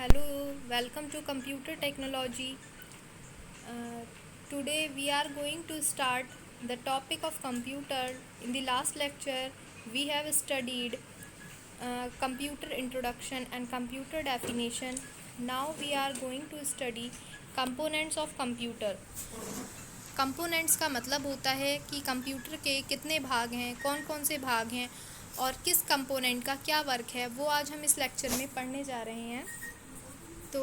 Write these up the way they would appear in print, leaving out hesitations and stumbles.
Hello, welcome to Computer Technology. Today we are going to start the topic of computer. In the last lecture, we have studied computer introduction and computer definition. Now we are going to study components of computer. Components का मतलब होता है कि computer के कितने भाग हैं, कौन कौन से भाग हैं और किस कंपोनेंट का क्या वर्क है, वो आज हम इस लेक्चर में पढ़ने जा रहे हैं. तो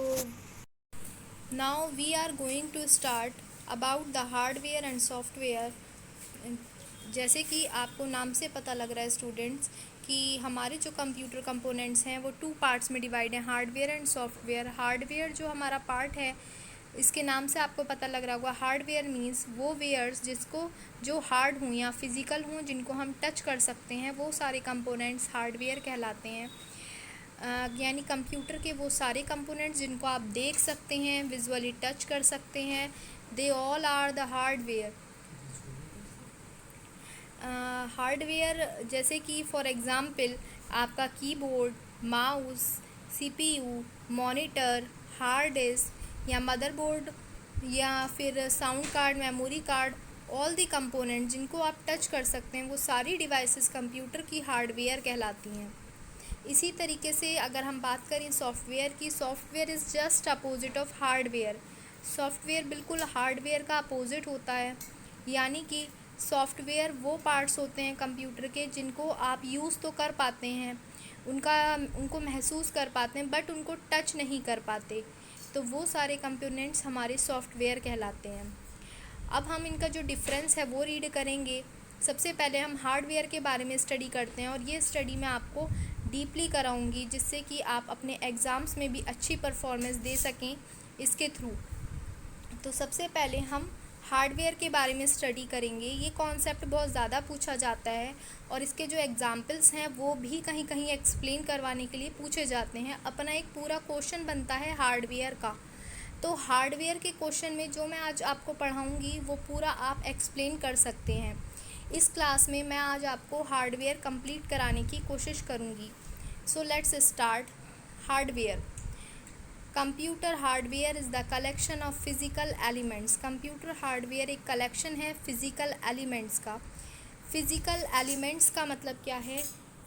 now we are going to start about the hardware and software. जैसे कि आपको नाम से पता लग रहा है स्टूडेंट्स कि हमारे जो कंप्यूटर कंपोनेंट्स हैं वो टू पार्ट्स में डिवाइड हैं, हार्डवेयर एंड सॉफ्टवेयर. हार्डवेयर जो हमारा पार्ट है, इसके नाम से आपको पता लग रहा होगा, हार्डवेयर मीन्स वो वेयर्स जिसको जो हार्ड हों या फिज़िकल हों, जिनको हम टच कर सकते हैं, वो सारे कंपोनेंट्स हार्डवेयर कहलाते हैं. यानी कंप्यूटर के वो सारे कंपोनेंट्स जिनको आप देख सकते हैं, विजुअली टच कर सकते हैं, they all are the hardware. Hardware जैसे कि फॉर एग्ज़ाम्पल आपका keyboard, mouse, CPU, monitor, hard disk या मदरबोर्ड या फिर sound card, memory card, all the component जिनको आप टच कर सकते हैं, वो सारी डिवाइसेस कंप्यूटर की हार्डवेयर कहलाती हैं. इसी तरीके से अगर हम बात करें सॉफ्टवेयर की, software is just opposite of hardware. Software बिल्कुल हार्डवेयर का अपोजिट होता है. यानी कि सॉफ्टवेयर वो पार्ट्स होते हैं कंप्यूटर के जिनको आप यूज़ तो कर पाते हैं, उनको महसूस कर पाते हैं, बट उनको टच नहीं कर पाते. तो वो सारे कंपोनेंट्स हमारे सॉफ्टवेयर कहलाते हैं. अब हम इनका जो डिफरेंस है वो रीड करेंगे. सबसे पहले हम हार्डवेयर के बारे में स्टडी करते हैं और ये स्टडी मैं आपको डीपली कराऊंगी जिससे कि आप अपने एग्ज़ाम्स में भी अच्छी परफॉर्मेंस दे सकें इसके थ्रू. तो सबसे पहले हम हार्डवेयर के बारे में स्टडी करेंगे. ये कॉन्सेप्ट बहुत ज़्यादा पूछा जाता है और इसके जो एग्ज़ाम्पल्स हैं वो भी कहीं कहीं एक्सप्लेन करवाने के लिए पूछे जाते हैं. अपना एक पूरा क्वेश्चन बनता है हार्डवेयर का. तो हार्डवेयर के क्वेश्चन में जो मैं आज आपको पढ़ाऊँगी वो पूरा आप एक्सप्लेन कर सकते हैं. इस क्लास में मैं आज आपको हार्डवेयर कंप्लीट कराने की कोशिश करूँगी. So let's start. Hardware. Computer hardware is the collection of physical elements. Computer hardware एक कलेक्शन है फिज़िकल एलिमेंट्स का. फिज़िकल एलिमेंट्स का मतलब क्या है?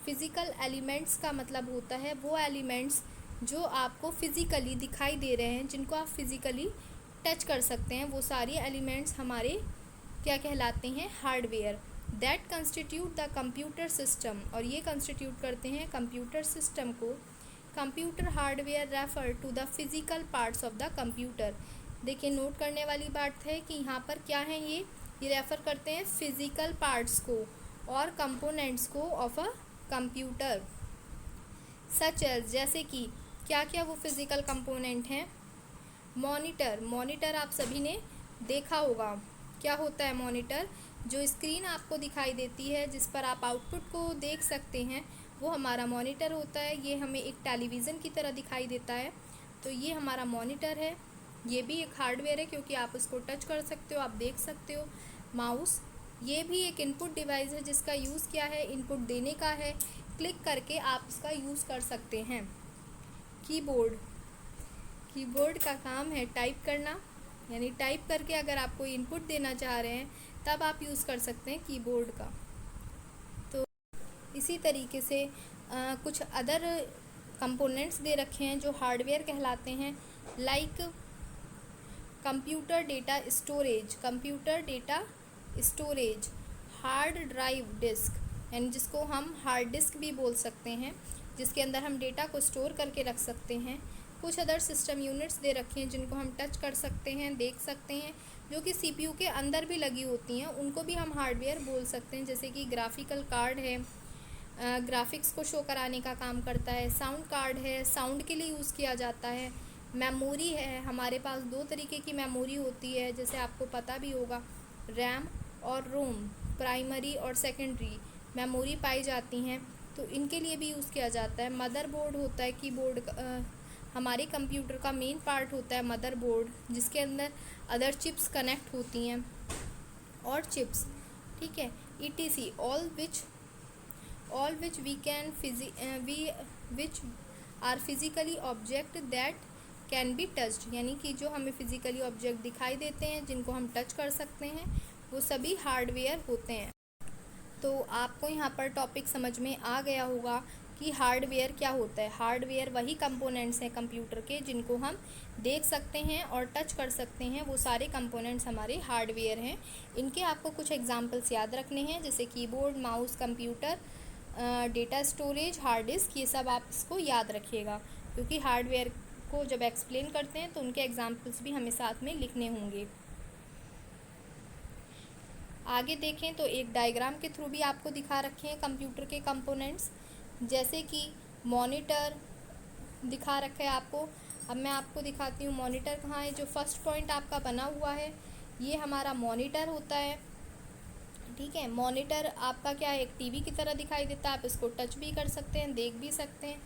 फिज़िकल एलिमेंट्स का मतलब होता है वो एलिमेंट्स जो आपको फिज़िकली दिखाई दे रहे हैं, जिनको आप फिज़िकली टच कर सकते हैं, वो सारी एलिमेंट्स हमारे क्या कहलाते हैं? Hardware. That constitute the computer system. और ये कंस्टिट्यूट करते हैं कंप्यूटर सिस्टम को. Computer hardware refer to the physical parts of the computer. देखिए, नोट करने वाली बात है कि यहाँ पर क्या है, ये रेफ़र करते हैं फिज़िकल पार्ट्स को और कंपोनेंट्स को of a computer. Such as, जैसे कि क्या क्या वो फिज़िकल कंपोनेंट हैं? मॉनिटर. मॉनिटर आप सभी ने देखा होगा. क्या होता है मॉनिटर? जो स्क्रीन आपको दिखाई देती है जिस पर आप आउटपुट को देख सकते हैं, वो हमारा मॉनिटर होता है. ये हमें एक टेलीविज़न की तरह दिखाई देता है, तो ये हमारा मॉनिटर है. ये भी एक हार्डवेयर है क्योंकि आप उसको टच कर सकते हो, आप देख सकते हो. माउस, ये भी एक इनपुट डिवाइस है जिसका यूज़ क्या है? इनपुट देने का है. क्लिक करके आप इसका यूज़ कर सकते हैं. कीबोर्ड. कीबोर्ड का काम है टाइप करना, यानी टाइप करके अगर आप कोई इनपुट देना चाह रहे हैं तब आप यूज़ कर सकते हैं कीबोर्ड का. तो इसी तरीके से कुछ अदर कंपोनेंट्स दे रखे हैं जो हार्डवेयर कहलाते हैं. Like computer data storage. Computer data storage. Hard drive disk, यानी जिसको हम हार्ड डिस्क भी बोल सकते हैं, जिसके अंदर हम डेटा को स्टोर करके रख सकते हैं. कुछ अदर सिस्टम यूनिट्स दे रखे हैं जिनको हम टच कर सकते हैं, देख सकते हैं, जो कि सीपीयू के अंदर भी लगी होती हैं. उनको भी हम हार्डवेयर बोल सकते हैं. जैसे कि ग्राफिकल कार्ड है, ग्राफिक्स को शो कराने का काम करता है. साउंड कार्ड है, साउंड के लिए यूज़ किया जाता है. मेमोरी है, हमारे पास दो तरीके की मेमोरी होती है, जैसे आपको पता भी होगा, रैम और रोम. प्राइमरी और सेकेंडरी मेमोरी पाई जाती हैं, तो इनके लिए भी यूज़ किया जाता है. मदरबोर्ड होता है, कीबोर्ड हमारे कंप्यूटर का मेन पार्ट होता है मदरबोर्ड, जिसके अंदर अदर चिप्स कनेक्ट होती हैं और चिप्स, ठीक है, ETC, all which we can are physically object that can be touched, यानी कि जो हमें फिजिकली ऑब्जेक्ट दिखाई देते हैं जिनको हम टच कर सकते हैं वो सभी हार्डवेयर होते हैं। तो आपको यहाँ पर टॉपिक समझ में आ गया होगा कि हार्डवेयर क्या होता है। हार्डवेयर वही कंपोनेंट्स हैं कंप्यूटर के जिनको हम देख सकते हैं और टच कर सकते हैं, वो सारे कंपोनेंट्स हमारे हार्डवेयर हैं। इनके आपको कुछ एग्जांपल्स याद रखने हैं, जैसे keyboard, mouse, computer, data storage, hard disk, ये सब आप इसको याद रखिएगा, क्योंकि हार्डवेयर को जब एक्सप्लेन करते हैं तो उनके एग्जाम्पल्स भी हमें साथ में लिखने होंगे। आगे देखें तो एक डायग्राम के थ्रू भी आपको दिखा रखे हैं कंप्यूटर के कंपोनेंट्स, जैसे कि मॉनिटर दिखा रखा है आपको। अब मैं आपको दिखाती हूँ मॉनिटर कहाँ है। जो फर्स्ट पॉइंट आपका बना हुआ है ये हमारा मॉनिटर होता है, ठीक है। मॉनिटर आपका क्या है, एक टीवी की तरह दिखाई देता है, आप इसको टच भी कर सकते हैं, देख भी सकते हैं।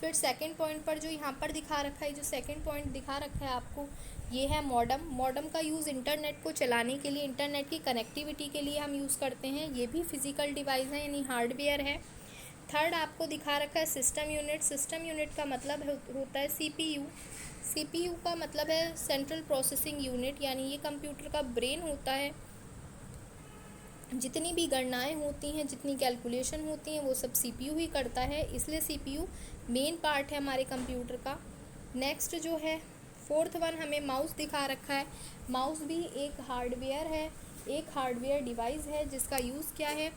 फिर सेकंड पॉइंट पर जो यहाँ पर दिखा रखा है, जो सेकंड पॉइंट दिखा रखा है आपको, ये है मॉडम। मॉडम का यूज़ इंटरनेट को चलाने के लिए, इंटरनेट की कनेक्टिविटी के लिए हम यूज़ करते हैं। ये भी फिजिकल डिवाइस है, यानी हार्डवेयर है। थर्ड आपको दिखा रखा है सिस्टम यूनिट। सिस्टम यूनिट का मतलब होता है सीपीयू। सीपीयू का मतलब है सेंट्रल प्रोसेसिंग यूनिट, यानी ये कंप्यूटर का ब्रेन होता है। जितनी भी गणनाएं होती हैं, जितनी कैलकुलेशन होती हैं, वो सब सीपीयू ही करता है, इसलिए सीपीयू मेन पार्ट है हमारे कंप्यूटर का। नेक्स्ट जो है फोर्थ वन, हमें माउस दिखा रखा है। माउस भी एक हार्डवेयर है, एक हार्डवेयर डिवाइस है जिसका यूज़ क्या है,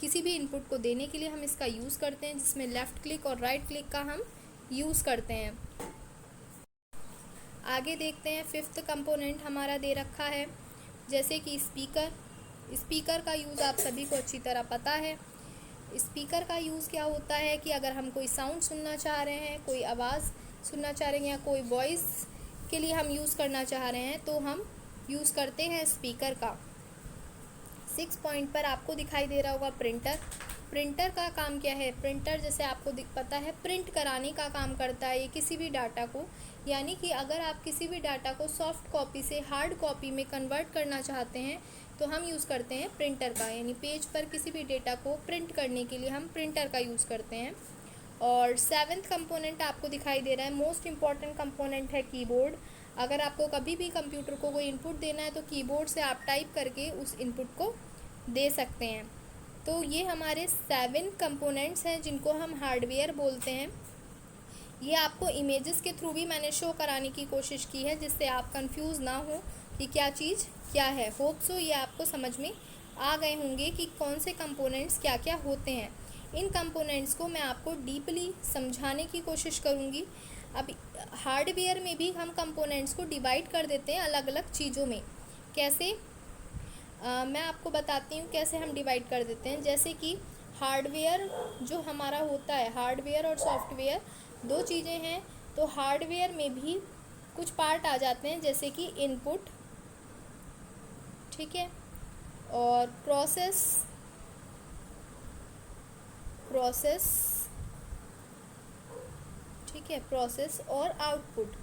किसी भी इनपुट को देने के लिए हम इसका यूज़ करते हैं, जिसमें लेफ़्ट क्लिक और राइट क्लिक का हम यूज़ करते हैं। आगे देखते हैं फिफ्थ कंपोनेंट हमारा दे रखा है, जैसे कि स्पीकर। स्पीकर का यूज़ आप सभी को अच्छी तरह पता है। स्पीकर का यूज़ क्या होता है कि अगर हम कोई साउंड सुनना चाह रहे हैं, कोई आवाज़ सुनना चाह रहे हैं, या कोई वॉइस के लिए हम यूज़ करना चाह रहे हैं, तो हम यूज़ करते हैं स्पीकर का। 6 पॉइंट पर आपको दिखाई दे रहा होगा प्रिंटर। प्रिंटर का काम क्या है, प्रिंटर जैसे आपको पता है प्रिंट कराने का काम करता है ये किसी भी डाटा को, यानी कि अगर आप किसी भी डाटा को सॉफ्ट कॉपी से हार्ड कॉपी में कन्वर्ट करना चाहते हैं तो हम यूज़ करते हैं प्रिंटर का, यानी पेज पर किसी भी डेटा को प्रिंट करने के लिए हम प्रिंटर का यूज़ करते हैं। और 7th कंपोनेंट आपको दिखाई दे रहा है, मोस्ट इम्पॉर्टेंट कंपोनेंट है कीबोर्ड। अगर आपको कभी भी कंप्यूटर को कोई इनपुट देना है तो कीबोर्ड से आप टाइप करके उस इनपुट को दे सकते हैं। तो ये हमारे 7 कंपोनेंट्स हैं जिनको हम हार्डवेयर बोलते हैं। ये आपको इमेजेस के थ्रू भी मैंने शो कराने की कोशिश की है, जिससे आप कंफ्यूज ना हो कि क्या चीज़ क्या है। होप सो ये आपको समझ में आ गए होंगे कि कौन से कंपोनेंट्स क्या क्या होते हैं। इन कंपोनेंट्स को मैं आपको डीपली समझाने की कोशिश करूँगी। अब हार्डवेयर में भी हम कंपोनेंट्स को डिवाइड कर देते हैं अलग अलग चीज़ों में। कैसे, मैं आपको बताती हूँ कैसे हम डिवाइड कर देते हैं। जैसे कि हार्डवेयर जो हमारा होता है, हार्डवेयर और सॉफ्टवेयर दो चीज़ें हैं। तो हार्डवेयर में भी कुछ पार्ट आ जाते हैं, जैसे कि इनपुट, ठीक है, और प्रोसेस, ठीक है, प्रोसेस और आउटपुट,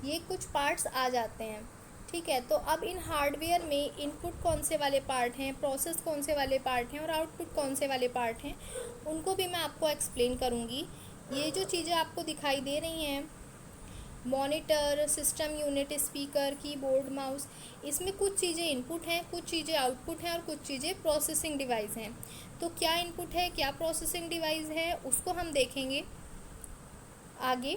ये कुछ पार्ट्स आ जाते हैं, ठीक है। तो अब इन हार्डवेयर में इनपुट कौन से वाले पार्ट हैं, प्रोसेस कौन से वाले पार्ट हैं और आउटपुट कौन से वाले पार्ट हैं, उनको भी मैं आपको एक्सप्लेन करूँगी। ये जो चीज़ें आपको दिखाई दे रही हैं, monitor, system unit, speaker, keyboard, mouse, इसमें कुछ चीज़ें इनपुट हैं, कुछ चीज़ें आउटपुट हैं और कुछ चीज़ें प्रोसेसिंग डिवाइस हैं। तो क्या इनपुट है, क्या प्रोसेसिंग डिवाइस है, उसको हम देखेंगे आगे।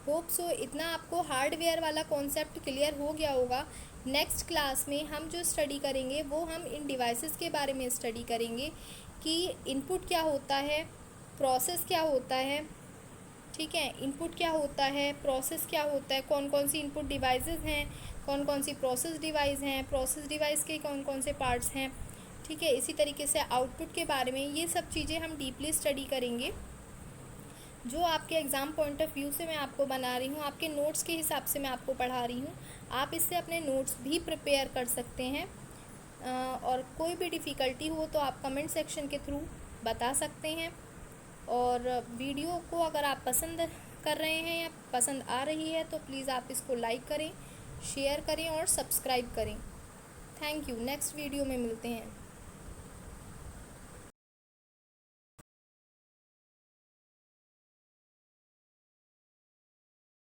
होप सो इतना आपको हार्डवेयर वाला कॉन्सेप्ट क्लियर हो गया होगा। नेक्स्ट क्लास में हम जो स्टडी करेंगे वो हम इन डिवाइसेस के बारे में स्टडी करेंगे कि इनपुट क्या होता है, प्रोसेस क्या होता है, ठीक है, इनपुट क्या होता है, प्रोसेस क्या होता है, कौन कौन सी इनपुट डिवाइसेस हैं, कौन कौन सी प्रोसेस डिवाइस हैं, प्रोसेस डिवाइस के कौन कौन से पार्ट्स हैं, ठीक है। इसी तरीके से आउटपुट के बारे में ये सब चीज़ें हम डीपली स्टडी करेंगे, जो आपके एग्ज़ाम पॉइंट ऑफ व्यू से मैं आपको बना रही हूँ, आपके नोट्स के हिसाब से मैं आपको पढ़ा रही हूँ। आप इससे अपने नोट्स भी प्रिपेयर कर सकते हैं। और कोई भी डिफ़िकल्टी हो तो आप कमेंट सेक्शन के थ्रू बता सकते हैं। और वीडियो को अगर आप पसंद कर रहे हैं या पसंद आ रही है तो प्लीज़ आप इसको लाइक करें, शेयर करें और सब्सक्राइब करें। Thank you. नेक्स्ट वीडियो में मिलते हैं।